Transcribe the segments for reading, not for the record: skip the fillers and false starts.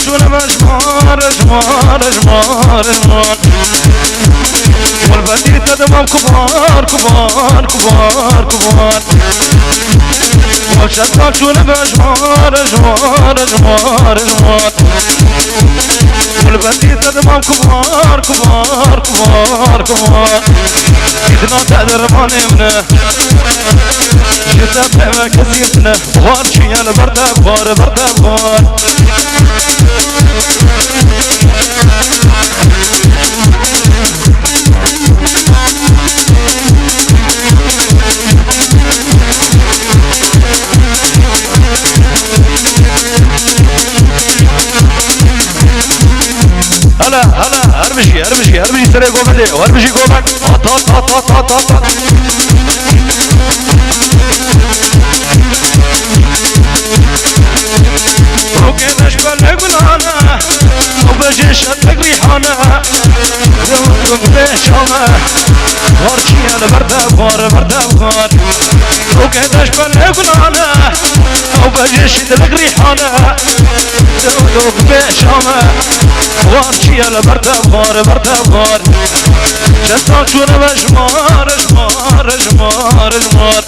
شونا مجمار جمار جمار جمار والبدي تدمم كبار كبار كبار كبار وشكا شونا مجمار جمار جمار جمار والبدي تدمم كبار كبار كبار كبار إذنا تقدر ما نمنا جدا بما كثيرنا بغار شيال بردا بغار بردا بغار هلا هلا هربشي هربشي هربشي سري قومدي وهربشي قومك هات هات هات هات هات هات روكي نشبه لقلانا وبجيش اتك ريحانا يوم بيشانا غارشي انا بردا بغار بردا بغار روكي نشبه لقلانا وبجيش اتك ريحانا يوم بيشانا غارشي انا بردا بغار بردا بغار جلتا شونا مجمار جمار جمار جمار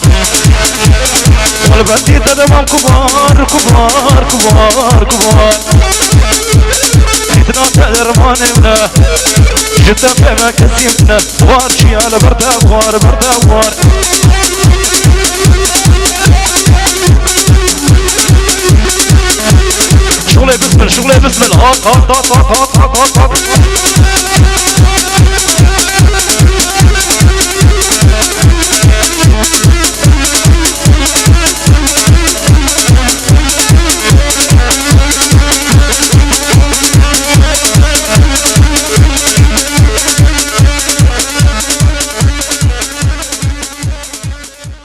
والبدي تدمم كبار كبار كبار كبار إذنا تقدر ما نمنا جدا بما كثيرنا بغار شيال بردا بغار بردا بغار شغلي بسمل شغلي بسمل هات هات هات هات هات هات هات